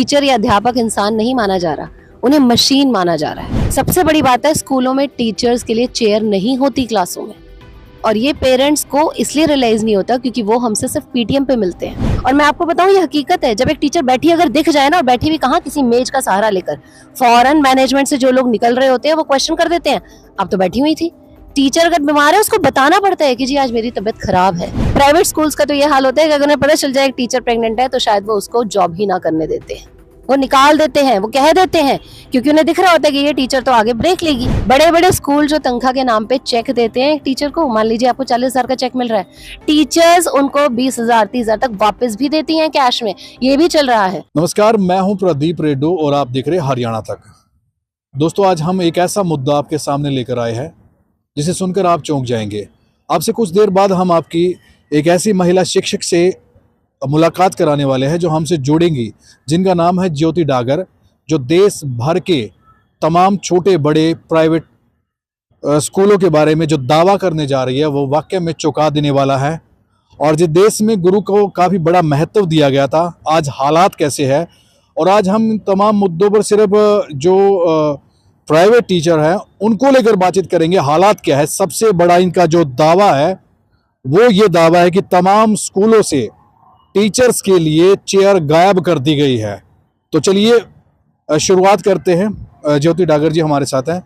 Teacher या अध्यापक इंसान नहीं माना जा रहा, उन्हें मशीन माना जा रहा है। सबसे बड़ी बात है, स्कूलों में टीचर्स के लिए चेयर नहीं होती क्लासों में, और ये पेरेंट्स को इसलिए रियलाइज नहीं होता क्योंकि वो हमसे सिर्फ पीटीएम पे मिलते हैं। और मैं आपको बताऊं, ये हकीकत है, जब एक टीचर बैठी अगर दिख जाए ना, और बैठी भी कहाँ, किसी मेज का सहारा लेकर, फौरन मैनेजमेंट से जो लोग निकल रहे होते हैं वो क्वेश्चन कर देते हैं, अब तो बैठी हुई थी। टीचर अगर बीमार है उसको बताना पड़ता है कि जी आज मेरी तबीयत खराब है। प्राइवेट स्कूल्स का तो ये हाल होता है कि अगर उन्हें पता चल जाए एक टीचर प्रेग्नेंट है तो शायद वो उसको जॉब ही ना करने देते हैं, वो निकाल देते हैं, वो कह देते हैं, क्योंकि उन्हें दिख रहा होता है कि ये टीचर तो आगे ब्रेक लेगी। बड़े बड़े स्कूल जो तनख्वाह के नाम पे चेक देते हैं टीचर को, मान लीजिए आपको 40,000 का चेक मिल रहा है, टीचर्स उनको 20,000 30,000 तक वापस भी देती हैं कैश में, ये भी चल रहा है। नमस्कार, मैं हूं प्रदीप रेड्डू और आप देख रहे हैं हरियाणा तक। दोस्तों, आज हम एक ऐसा मुद्दा आपके सामने लेकर आए हैं जिसे सुनकर आप चौंक जाएंगे। आपसे कुछ देर बाद हम आपकी एक ऐसी महिला शिक्षक से मुलाकात कराने वाले हैं जो हमसे जुड़ेंगी, जिनका नाम है ज्योति डागर, जो देश भर के तमाम छोटे बड़े प्राइवेट स्कूलों के बारे में जो दावा करने जा रही है वो वाकई में चौंका देने वाला है। और जिस देश में गुरु को काफ़ी बड़ा महत्व दिया गया था, आज हालात कैसे है, और आज हम इन तमाम मुद्दों पर सिर्फ जो प्राइवेट टीचर हैं उनको लेकर बातचीत करेंगे। हालात क्या है, सबसे बड़ा इनका जो दावा है वो ये दावा है कि तमाम स्कूलों से टीचर्स के लिए चेयर गायब कर दी गई है। तो चलिए शुरुआत करते हैं। ज्योति डागर जी हमारे साथ हैं।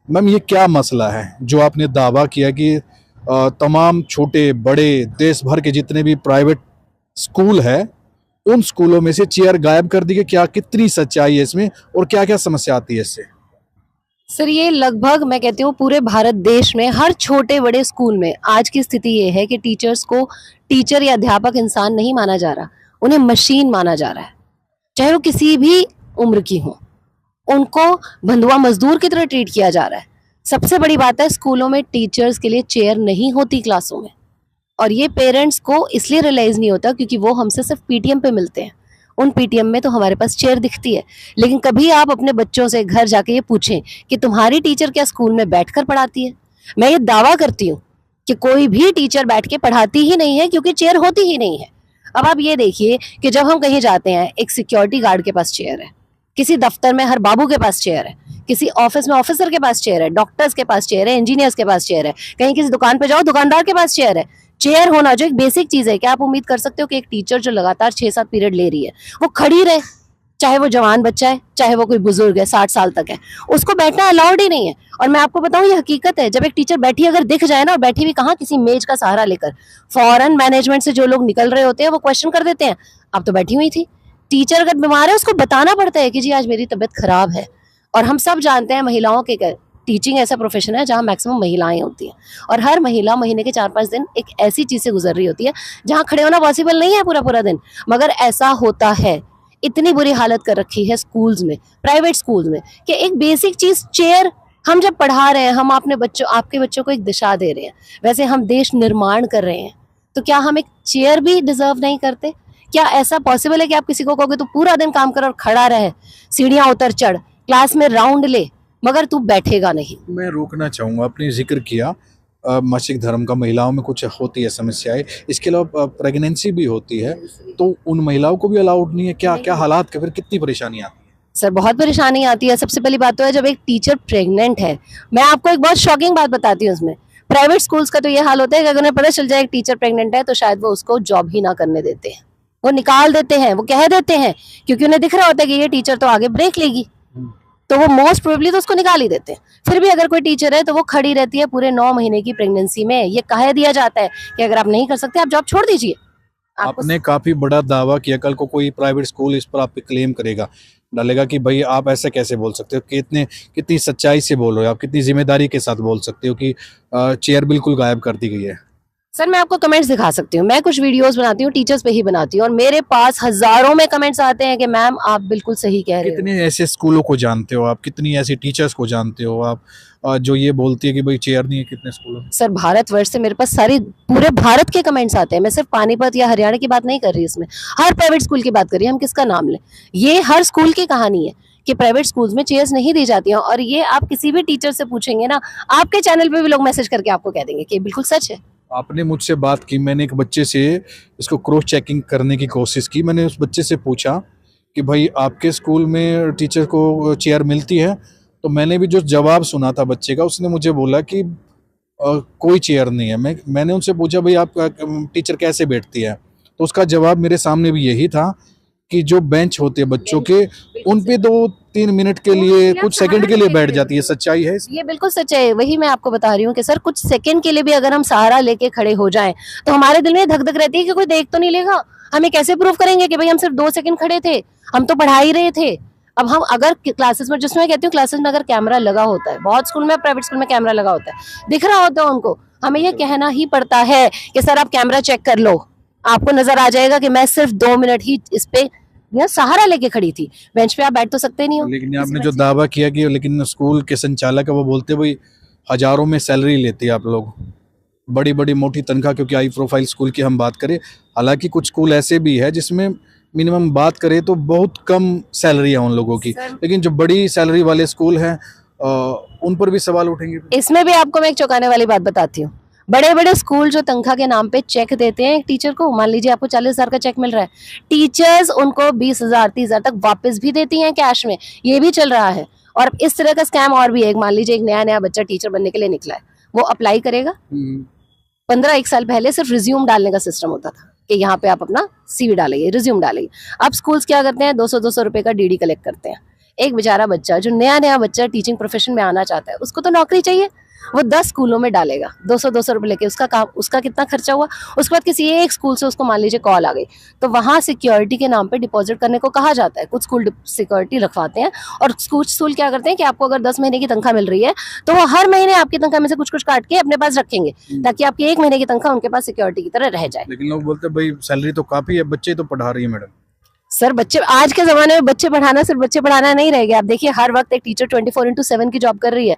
मैम, ये क्या मसला है जो आपने दावा किया कि तमाम छोटे बड़े देश भर के जितने भी प्राइवेट स्कूल है उन स्कूलों में से चेयर गायब कर दी गई? क्या, कितनी सच्चाई है इसमें और क्या क्या समस्या आती है इससे? सर, ये लगभग मैं कहती हूँ पूरे भारत देश में हर छोटे बड़े स्कूल में आज की स्थिति ये है कि टीचर्स को टीचर या अध्यापक इंसान नहीं माना जा रहा, उन्हें मशीन माना जा रहा है। चाहे वो किसी भी उम्र की हो, उनको बंधुआ मजदूर की तरह ट्रीट किया जा रहा है। सबसे बड़ी बात है, स्कूलों में टीचर्स के लिए चेयर नहीं होती क्लासों में, और ये पेरेंट्स को इसलिए रियलाइज नहीं होता क्योंकि वो हमसे सिर्फ पीटीएम पे मिलते हैं। उन पीटीएम में तो हमारे पास चेयर दिखती है, लेकिन कभी आप अपने बच्चों से घर जाके ये पूछें कि तुम्हारी टीचर क्या स्कूल में बैठकर पढ़ाती है? मैं ये दावा करती हूँ कि कोई भी टीचर बैठ के पढ़ाती ही नहीं है, क्योंकि चेयर होती ही नहीं है। अब आप ये देखिए कि जब हम कहीं जाते हैं, एक सिक्योरिटी गार्ड के पास चेयर है, किसी दफ्तर में हर बाबू के पास चेयर है, किसी ऑफिस में ऑफिसर के पास चेयर है, डॉक्टर्स के पास चेयर है, इंजीनियर्स के पास चेयर है, कहीं किसी दुकान पे जाओ दुकानदार के पास चेयर है। चेयर होना जो एक बेसिक चीज है, क्या आप उम्मीद कर सकते हो कि एक टीचर जो लगातार 6-7 पीरियड ले रही है वो खड़ी रहे? चाहे वो जवान बच्चा है, चाहे वो कोई बुजुर्ग है, 60 साल तक है, उसको बैठना अलाउड ही नहीं है। और मैं आपको बताऊं, ये हकीकत है, जब एक टीचर बैठी अगर दिख जाए ना, और बैठी भी कहाँ, किसी मेज का सहारा लेकर, फौरन मैनेजमेंट से जो लोग निकल रहे होते हैं वो क्वेश्चन कर देते हैं, अब तो बैठी हुई थी। टीचर अगर बीमार है उसको बताना पड़ता है कि जी आज मेरी तबीयत खराब है। और हम सब जानते हैं, महिलाओं के टीचिंग ऐसा प्रोफेशन है जहाँ मैक्सिमम महिलाएं होती हैं, और हर महिला महीने के 4-5 दिन एक ऐसी चीज से गुजर रही होती है जहाँ खड़े होना पॉसिबल नहीं है पूरा पूरा दिन, मगर ऐसा होता है। इतनी बुरी हालत कर रखी है स्कूल्स में, प्राइवेट स्कूल्स में, कि एक बेसिक चीज चेयर, हम जब पढ़ा रहे हैं, हम अपने बच्चों, आपके बच्चों को एक दिशा दे रहे हैं, वैसे हम देश निर्माण कर रहे हैं, तो क्या हम एक चेयर भी डिजर्व नहीं करते? क्या ऐसा पॉसिबल है कि आप किसी को कहोगे तो पूरा दिन काम कर और खड़ा रहे, सीढ़ियां उतर चढ़, क्लास में राउंड ले, मगर तू बैठेगा नहीं? मैं रोकना चाहूँगा, आपने जिक्र किया मासिक धर्म का, महिलाओं में कुछ होती है समस्याएं, इसके अलावा प्रेगनेंसी भी होती है, तो उन महिलाओं को भी अलाउड नहीं है? क्या क्या हालात के, फिर कितनी परेशानी आती है? सर, बहुत परेशानी आती है। सबसे पहली बात तो है, जब एक टीचर प्रेग्नेंट है, मैं आपको एक बहुत शॉकिंग बात बताती हूँ उसमें, प्राइवेट स्कूल्स का तो ये हाल होता है कि अगर उन्हें पता चल जाए एक टीचर प्रेग्नेंट है तो शायद वो उसको जॉब ही ना करने देते हैं, वो निकाल देते हैं, वो कह देते हैं, क्योंकि उन्हें दिख रहा होता है कि ये टीचर तो आगे ब्रेक लेगी, तो वो मोस्ट प्रोबेबली तो उसको निकाल ही देते हैं। फिर भी अगर कोई टीचर है तो वो खड़ी रहती है पूरे 9 महीने की प्रेगनेंसी में। ये कह दिया जाता है कि अगर आप नहीं कर सकते आप जॉब छोड़ दीजिए। आपने काफी बड़ा दावा किया, कल को कोई प्राइवेट स्कूल इस पर आप पे क्लेम करेगा, डालेगा कि भाई आप ऐसा कैसे बोल सकते हो, कितनी सच्चाई से बोल रहे हो आप, कितनी जिम्मेदारी के साथ बोल सकते हो कि चेयर बिल्कुल गायब कर दी गई है? सर, मैं आपको कमेंट्स दिखा सकती हूँ, मैं कुछ वीडियोस बनाती हूँ, टीचर्स पे ही बनाती हूँ, और मेरे पास हजारों में कमेंट्स आते हैं कि मैम आप बिल्कुल सही कह रहे हो। कितने ऐसे स्कूलों को जानते हो आप, कितनी ऐसी टीचर्स को जानते हो आप जो ये बोलती है कि भाई चेयर नहीं है? कितने स्कूलों में? सर, भारतवर्ष से मेरे पास सारी पूरे भारत के कमेंट्स आते हैं। मैं सिर्फ पानीपत या हरियाणा की बात नहीं कर रही, इसमें हर प्राइवेट स्कूल की बात कर रही है। हम किसका नाम लें? ये हर स्कूल की कहानी है कि प्राइवेट स्कूल्स में चेयर्स नहीं दी जाती हैं, और ये आप किसी भी टीचर से पूछेंगे ना, आपके चैनल पे भी लोग मैसेज करके आपको कह देंगे कि बिल्कुल सच है। आपने मुझसे बात की, मैंने एक बच्चे से इसको क्रॉस चेकिंग करने की कोशिश की। मैंने उस बच्चे से पूछा कि भाई आपके स्कूल में टीचर को चेयर मिलती है, तो मैंने भी जो जवाब सुना था बच्चे का, उसने मुझे बोला कि कोई चेयर नहीं है। मैंने उनसे पूछा भाई आप टीचर कैसे बैठती है, तो उसका जवाब मेरे सामने भी यही था कि जो बेंच होते हैं बच्चों के, उन पे 2-3 मिनट के लिए, कुछ सेकंड के लिए बैठ जाती है। सच्चाई है ये बिल्कुल सच है, वही मैं आपको बता रही हूँ कि सर कुछ सेकंड के लिए भी अगर हम सहारा लेके खड़े हो जाएं तो हमारे दिल में धक धक रहती है कि कोई देख तो नहीं लेगा। हमें कैसे प्रूव करेंगे कि भाई हम सिर्फ 2 सेकंड खड़े थे, हम तो पढ़ा ही रहे थे। अब हम अगर क्लासेस में, जिसमें कहती हूँ क्लासेस में अगर कैमरा लगा होता है, बहुत स्कूल में, प्राइवेट स्कूल में कैमरा लगा होता है, दिख रहा होता है उनको, हमें ये कहना ही पड़ता है कि सर आप कैमरा चेक कर लो, आपको नजर आ जाएगा कि मैं सिर्फ 2 मिनट ही इस पे सहारा लेके खड़ी थी। बेंच पे आप बैठ तो सकते नहीं हो। लेकिन आपने जो दावा किया कि लेकिन स्कूल के संचालक है वो बोलते भाई हजारों में सैलरी लेते हैं आप लोग, बड़ी बड़ी मोटी तनख्वाह, क्योंकि हाई प्रोफाइल स्कूल की हम बात करें। हालांकि कुछ स्कूल ऐसे भी है जिसमें मिनिमम बात करें तो बहुत कम सैलरी है उन लोगों की, लेकिन जो बड़ी सैलरी वाले स्कूल हैं उन पर भी सवाल उठेंगे। इसमें भी आपको मैं एक चौंकाने वाली बात बताती हूँ। बड़े बड़े स्कूल जो तनख्वाह के नाम पे चेक देते हैं एक टीचर को, मान लीजिए आपको 40,000 का चेक मिल रहा है, टीचर्स उनको 20,000 30,000 तक वापस भी देती हैं कैश में। ये भी चल रहा है। और इस तरह का स्कैम और भी है। मान लीजिए एक नया नया बच्चा टीचर बनने के लिए निकला है, वो अप्लाई करेगा, 15-1 साल पहले सिर्फ रिज्यूम डालने का सिस्टम होता था कि यहाँ पे आप अपना CV डालिए, रिज्यूम डालिए। अब स्कूल्स क्या करते हैं, 200-200 रुपए का DD कलेक्ट करते हैं। एक बेचारा बच्चा जो नया नया बच्चा टीचिंग प्रोफेशन में आना चाहता है, उसको तो नौकरी चाहिए, वो 10 स्कूलों में डालेगा 200-200 रुपए लेके, उसका काम, उसका कितना खर्चा हुआ। उसके बाद किसी एक स्कूल से उसको मान लीजिए कॉल आ गई, तो वहां सिक्योरिटी के नाम पे डिपॉजिट करने को कहा जाता है। कुछ स्कूल सिक्योरिटी रखवाते हैं और कुछ स्कूल क्या करते हैं कि आपको अगर 10 महीने की तनख्वाह मिल रही है तो वो हर महीने आपकी तनख्वाह में से कुछ कुछ काट के अपने पास रखेंगे, ताकि आपकी 1 महीने की तनख्वाह उनके पास सिक्योरिटी की तरह रह जाए। लेकिन लोग बोलते हैं भाई सैलरी तो काफी है, बच्चे तो पढ़ा रही है मैडम। सर बच्चे, आज के जमाने में बच्चे पढ़ाना सिर्फ बच्चे पढ़ाना नहीं रह गया। आप देखिए हर वक्त एक टीचर 24/7 की जॉब कर रही है।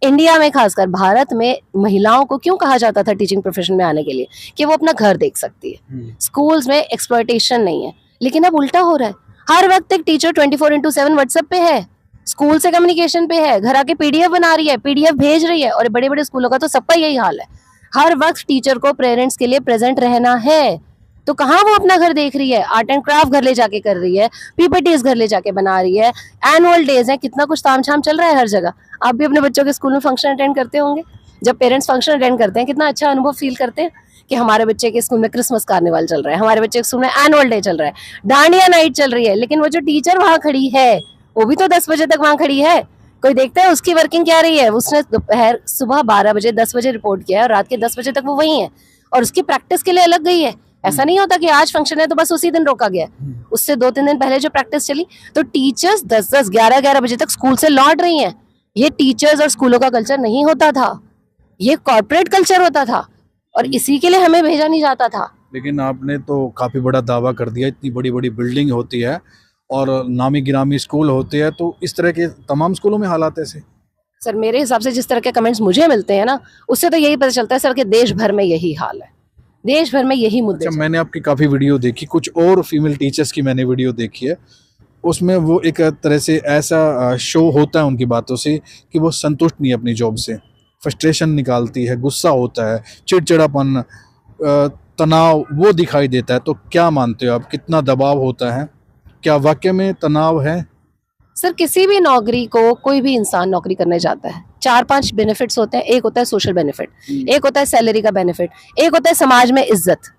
इंडिया में, खासकर भारत में, महिलाओं को क्यों कहा जाता था टीचिंग प्रोफेशन में आने के लिए कि वो अपना घर देख सकती है, स्कूल्स में एक्सप्लॉयटेशन नहीं है। लेकिन अब उल्टा हो रहा है, हर वक्त एक टीचर 24/7 व्हाट्सएप पे है, स्कूल से कम्युनिकेशन पे है, घर आके PDF बना रही है, PDF भेज रही है। और बड़े बड़े स्कूलों का तो सबका यही हाल है, हर वक्त टीचर को पेरेंट्स के लिए प्रेजेंट रहना है। तो कहाँ वो अपना घर देख रही है, आर्ट एंड क्राफ्ट घर ले जाके कर रही है, PPTs घर ले जाके बना रही है, एनुअल डेज है, कितना कुछ तामझाम चल रहा है हर जगह। आप भी अपने बच्चों के स्कूल में फंक्शन अटेंड करते होंगे। जब पेरेंट्स फंक्शन अटेंड करते हैं कितना अच्छा अनुभव फील करते हैं कि हमारे बच्चे के स्कूल में क्रिसमस कार्निवल चल रहा है, हमारे बच्चे के स्कूल में एनुअल डे चल रहा है, डांडिया नाइट चल रही है। लेकिन वो जो टीचर वहां खड़ी है वो भी तो 10 बजे तक वहां खड़ी है। कोई देखता है उसकी वर्किंग क्या रही है? उसने दोपहर सुबह 12 बजे 10 बजे रिपोर्ट किया है और रात के 10 बजे तक वो वहीं है, और उसकी प्रैक्टिस के लिए अलग गई है। ऐसा नहीं होता कि आज फंक्शन है तो बस उसी दिन रोका गया, उससे 2-3 दिन पहले जो प्रैक्टिस चली। तो टीचर्स 10-10 11-11 बजे तक स्कूल से लौट रही हैं। ये टीचर्स और स्कूलों का कल्चर नहीं होता था, ये कॉर्पोरेट कल्चर होता था, और इसी के लिए हमें भेजा नहीं जाता था। लेकिन आपने तो काफी बड़ा दावा कर दिया, इतनी बड़ी बड़ी बिल्डिंग होती है और नामी गिरामी स्कूल होते हैं, तो इस तरह के तमाम स्कूलों में हालात ऐसे? सर मेरे हिसाब से जिस तरह के कमेंट्स मुझे मिलते हैं ना, उससे तो यही पता चलता है सर कि देश भर में यही हाल है, देश भर में यही मुद्दे। अच्छा, मैंने आपकी काफ़ी वीडियो देखी, कुछ और फीमेल टीचर्स की मैंने वीडियो देखी है, उसमें वो एक तरह से ऐसा शो होता है उनकी बातों से कि वो संतुष्ट नहीं अपनी जॉब से, फ्रस्ट्रेशन निकालती है, गुस्सा होता है, चिड़चिड़ापन, तनाव वो दिखाई देता है। तो क्या मानते हो आप, कितना दबाव होता है, क्या वाकई में तनाव है? सर किसी भी नौकरी को कोई भी इंसान नौकरी करने जाता है, 4-5 बेनिफिट्स होते हैं। एक होता है सोशल बेनिफिट, एक होता है सैलरी का बेनिफिट, एक होता है समाज में इज्जत।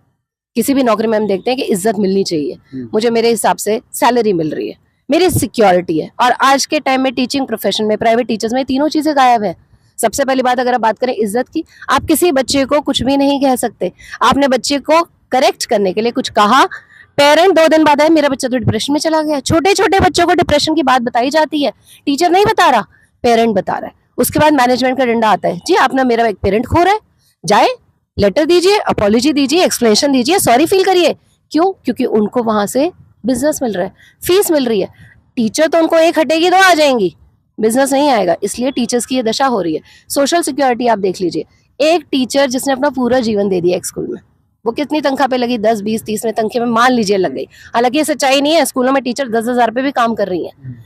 किसी भी नौकरी में हम देखते हैं कि इज्जत मिलनी चाहिए, मुझे मेरे हिसाब से सैलरी मिल रही है, मेरी सिक्योरिटी है। और आज के टाइम में टीचिंग प्रोफेशन में, प्राइवेट टीचर्स में तीनों चीजें गायब है। सबसे पहली बात, अगर आप बात करें इज्जत की, आप किसी बच्चे को कुछ भी नहीं कह सकते। आपने बच्चे को करेक्ट करने के लिए कुछ कहा, पेरेंट 2 दिन बाद आए, मेरा बच्चा तो डिप्रेशन में चला गया। छोटे छोटे बच्चों को डिप्रेशन की बात बताई जाती है, टीचर नहीं बता रहा, पेरेंट बता रहा है। उसके बाद मैनेजमेंट का डंडा आता है, जी आपने मेरा एक पेरेंट खो रहा है, जाए लेटर दीजिए, अपॉलॉजी दीजिए, एक्सप्लेनेशन दीजिए, सॉरी फील करिए। क्यों? क्योंकि उनको वहां से बिजनेस मिल रहा है, फीस मिल रही है। टीचर तो उनको एक हटेगी तो आ जाएंगी, बिजनेस नहीं आएगा। इसलिए टीचर्स की ये दशा हो रही है। सोशल सिक्योरिटी आप देख लीजिए, एक टीचर जिसने अपना पूरा जीवन दे दिया एक स्कूल में, वो कितनी तनख्वाह पे लगी? 10, 20, 30 में तनख्वाह में मान लीजिए लग गई। हालांकि ये सच्चाई नहीं है, स्कूलों में टीचर 10,000 पे भी काम कर रही हैं।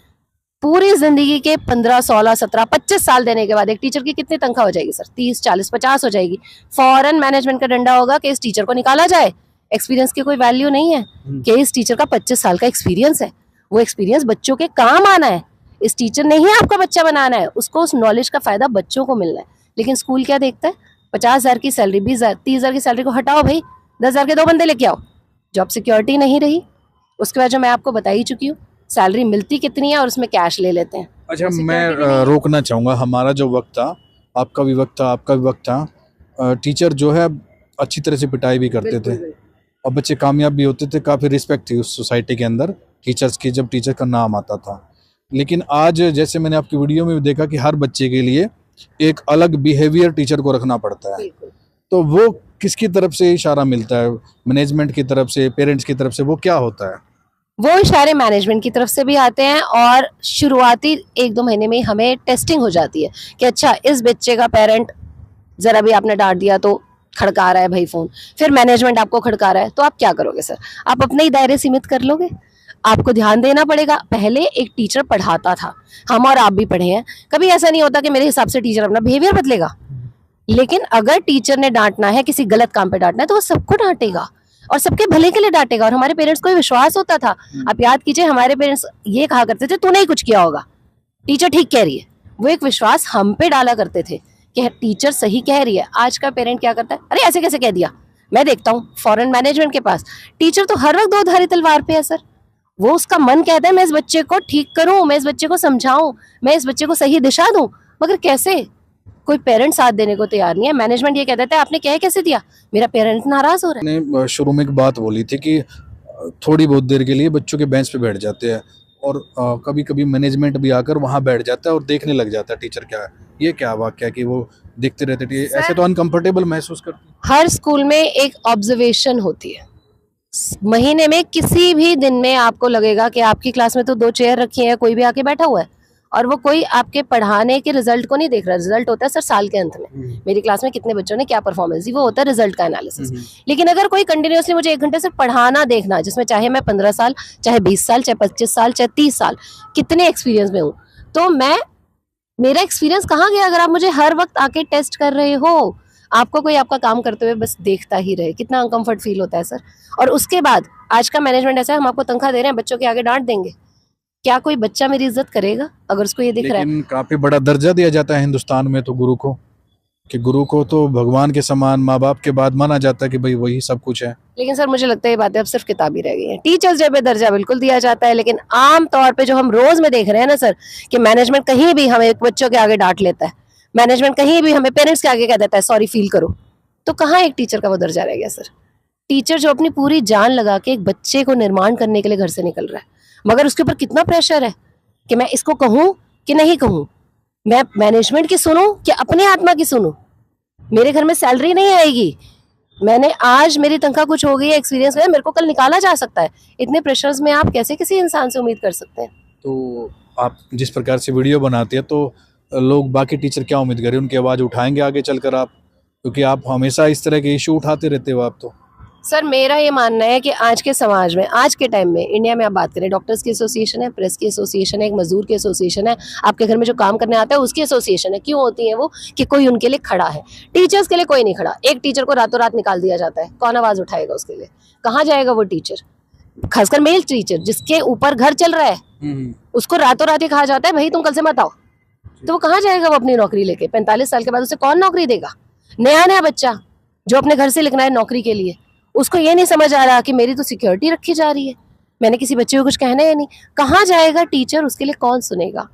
पूरी जिंदगी के 15, 16, 17, 25 साल देने के बाद एक टीचर की कितनी तनख्वाह हो जाएगी सर? 30, 40, 50 हो जाएगी। फौरन मैनेजमेंट का डंडा होगा कि इस टीचर को निकाला जाए। एक्सपीरियंस की कोई वैल्यू नहीं है कि इस टीचर का 25 साल का एक्सपीरियंस है, वो एक्सपीरियंस बच्चों के काम आना है। इस टीचर ने ही आपका बच्चा बनाना है, उसको उस नॉलेज का फायदा बच्चों को मिलना है। लेकिन स्कूल क्या देखता है, 50,000 की सैलरी, 20,000, 30,000 की सैलरी को हटाओ भाई, 10,000 के 2 बंदे लेके आओ। जॉब सिक्योरिटी नहीं रही। उसके बाद जो मैं आपको बता ही चुकी हूँ, सैलरी मिलती कितनी है और उसमें कैश ले लेते हैं। अच्छा, security मैं भी नहीं है। रोकना चाहूँगा। हमारा जो वक्त था, आपका भी वक्त था, आपका भी वक्त था, टीचर जो है अच्छी तरह से पिटाई भी करते थे और बच्चे कामयाब भी होते थे। काफ़ी रिस्पेक्ट थी उस सोसाइटी के अंदर टीचर्स की, जब टीचर का नाम आता था। लेकिन आज जैसे मैंने आपकी वीडियो में भी देखा कि हर बच्चे के लिए एक अलग बिहेवियर टीचर को रखना पड़ता है। बिल्कुल। तो वो किसकी तरफ से इशारा मिलता है? मैनेजमेंट की तरफ से, पेरेंट्स की तरफ से, वो क्या होता है? वो इशारे मैनेजमेंट की तरफ से भी आते हैं और शुरुआती 1-2 महीने में हमें टेस्टिंग हो जाती है कि अच्छा इस बच्चे का पेरेंट जरा भी आपने डांट दिया तो खड़का रहा है भाई फोन, फिर मैनेजमेंट आपको खड़का रहा है, तो आप क्या करोगे सर? आप अपने ही दायरे सीमित कर लोगे? आपको ध्यान देना पड़ेगा। पहले एक टीचर पढ़ाता था, हम और आप भी पढ़े हैं, कभी ऐसा नहीं होता कि मेरे हिसाब से टीचर अपना बिहेवियर बदलेगा। लेकिन अगर टीचर ने डांटना है, किसी गलत काम पे डांटना है, तो वो सबको डांटेगा और सबके भले के लिए डांटेगा। और हमारे पेरेंट्स को विश्वास होता था। आप याद कीजिए, हमारे पेरेंट्स ये कहा करते थे तूने ही कुछ किया होगा, टीचर ठीक कह रही है। वो एक विश्वास हम पे डाला करते थे कि टीचर सही कह रही है। आज का पेरेंट क्या करता है, अरे ऐसे कैसे कह दिया। मैं देखता हूँ फॉरेन मैनेजमेंट के पास टीचर तो हर वक्त 2 धारी तलवार पे है सर। वो उसका मन कहता है मैं इस बच्चे को ठीक करूं, मैं इस बच्चे को समझाऊं, मैं इस बच्चे को सही दिशा दूं, मगर कैसे? कोई पेरेंट साथ देने को तैयार नहीं है। मैनेजमेंट ये कह देता है आपने कह कैसे दिया, मेरा पेरेंट नाराज हो रहा है। ने शुरू में एक बात बोली थी कि थोड़ी बहुत देर के लिए बच्चों के बेंच पे बैठ जाते हैं और कभी कभी मैनेजमेंट भी आकर वहाँ बैठ जाता है और देखने लग जाता है टीचर क्या है। ये क्या वाक्य कि वो देखते रहते थे, ऐसे तो अनकंफर्टेबल महसूस करते? हर स्कूल में एक ऑब्जर्वेशन होती है। महीने में किसी भी दिन में आपको लगेगा कि आपकी क्लास में तो 2 चेयर रखी है, कोई भी आके बैठा हुआ है और वो कोई आपके पढ़ाने के रिजल्ट को नहीं देख रहा। रिजल्ट होता है सर साल के अंत में, मेरी क्लास में कितने बच्चों ने क्या परफॉर्मेंस दी, वो होता है रिजल्ट का एनालिसिस। लेकिन अगर कोई कंटिन्यूअसली मुझे 1 घंटे सिर्फ पढ़ाना देखना, जिसमें चाहे मैं 15 साल, चाहे 20 साल, चाहे 25 साल, चाहे 30 साल, कितने एक्सपीरियंस में हूँ, तो मेरा एक्सपीरियंस कहाँ गया अगर आप मुझे हर वक्त आके टेस्ट कर रहे हो? आपको कोई आपका काम करते हुए बस देखता ही रहे, कितना अनकंफर्ट फील होता है सर। और उसके बाद आज का मैनेजमेंट ऐसा है, हम आपको तनख्वाह दे रहे हैं, बच्चों के आगे डांट देंगे। क्या कोई बच्चा मेरी इज्जत करेगा अगर उसको ये दिख रहा है? लेकिन काफी बड़ा दर्जा दिया जाता है हिंदुस्तान में तो गुरु को, कि गुरु को तो भगवान के समान, माँ बाप के बाद माना जाता है कि भाई वही सब कुछ है। लेकिन सर मुझे लगता है ये बातें अब सिर्फ किताबी रह गई हैं। टीचर्स डे पे दर्जा बिल्कुल दिया जाता है, लेकिन आम तौर पे जो हम रोज में देख रहे हैं ना सर, कि मैनेजमेंट कहीं भी हमें बच्चों के आगे डांट लेता है, मैनेजमेंट कहीं भी हमें पेरेंट्स के आगे कह देता है सॉरी फील करो, तो कहाँ एक टीचर का वो दर्जा रह गया सर? टीचर जो अपनी पूरी जान लगा के एक बच्चे को निर्माण करने के लिए घर से निकल रहा है, मगर उसके ऊपर कितना प्रेशर है कि मैं इसको कहूँ कि नहीं कहूँ, मैं मैनेजमेंट की सुनूं कि अपने आत्मा की सुनूं। मेरे घर में सैलरी नहीं आएगी, मैंने आज मेरी तनख्वाह कुछ हो गई है, एक्सपीरियंस है, मेरे को कल निकाला जा सकता है। इतने प्रेशर्स में आप कैसे किसी इंसान से उम्मीद कर सकते हैं? तो आप जिस प्रकार से वीडियो बनाती है तो लोग, बाकी टीचर क्या उम्मीद करें? उनकी आवाज़ उठाएंगे आगे चलकर आप? क्योंकि आप हमेशा इस तरह के इशू उठाते रहते हो आप तो। सर मेरा ये मानना है कि आज के समाज में, आज के टाइम में, इंडिया में आप बात करें, डॉक्टर्स की एसोसिएशन है, प्रेस की एसोसिएशन है, एक मजदूर की एसोसिएशन है, आपके घर में जो काम करने आता है उसकी एसोसिएशन है। क्यों होती है वो? कि कोई उनके लिए खड़ा है। टीचर्स के लिए कोई नहीं खड़ा। एक टीचर को रातों रात निकाल दिया जाता है, कौन आवाज उठाएगा उसके लिए? कहाँ जाएगा वो टीचर? खासकर मेल टीचर जिसके ऊपर घर चल रहा है, उसको रातों रात ही कहा जाता है भाई तुम कल से मत आओ, तो वो कहाँ जाएगा? वो अपनी नौकरी लेके 45 साल के बाद उसे कौन नौकरी देगा? नया नया बच्चा जो अपने घर से लिखना है नौकरी के लिए, उसको ये नहीं समझ आ रहा कि मेरी तो सिक्योरिटी रखी जा रही है, मैंने किसी बच्चे को कुछ कहना है नहीं। कहाँ जाएगा टीचर? उसके लिए कौन सुनेगा?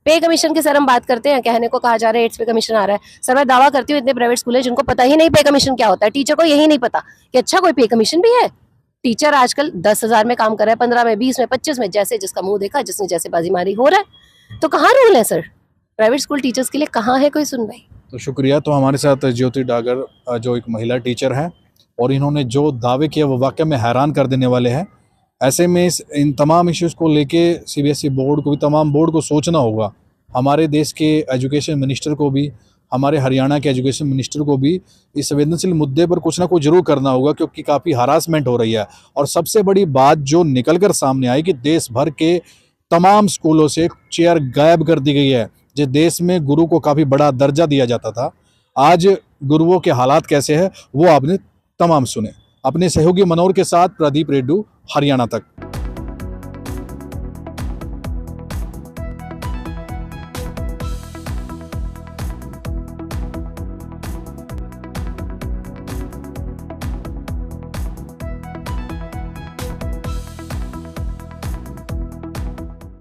पे कमीशन की सर हम बात करते हैं, कहने को कहा जा रहा है 8 पे कमीशन आ रहा है। सर मैं दावा करती हूँ इतने प्राइवेट स्कूल है जिनको पता ही नहीं पे कमीशन क्या होता है। टीचर को यही नहीं पता कि अच्छा कोई पे कमीशन भी है। टीचर आजकल 10,000 में काम कर रहा है, 15 में, 20 में, 25 में, जैसे जिसका मुंह देखा, जिसने जैसे बाजी मारी हो रहा है। तो कहाँ रूल है सर? प्राइवेट स्कूल टीचर्स के लिए कहाँ है कोई सुनवाई? तो शुक्रिया। तो हमारे साथ ज्योति डागर जो एक महिला टीचर है और इन्होंने जो दावे किया वो वाकई में हैरान कर देने वाले हैं। ऐसे में इन तमाम इश्यूज़ को लेके सीबीएसई बोर्ड को भी, तमाम बोर्ड को सोचना होगा। हमारे देश के एजुकेशन मिनिस्टर को भी, हमारे हरियाणा के एजुकेशन मिनिस्टर को भी इस संवेदनशील मुद्दे पर कुछ ना कुछ जरूर करना होगा, क्योंकि काफ़ी हरासमेंट हो रही है। और सबसे बड़ी बात जो निकल कर सामने आई कि देश भर के तमाम स्कूलों से चेयर गायब कर दी गई है। जिस देश में गुरु को काफ़ी बड़ा दर्जा दिया जाता था, आज गुरुओं के हालात कैसे हैं वो आपने तमाम सुने। अपने सहयोगी मनोहर के साथ प्रदीप रेड्डू, हरियाणा तक।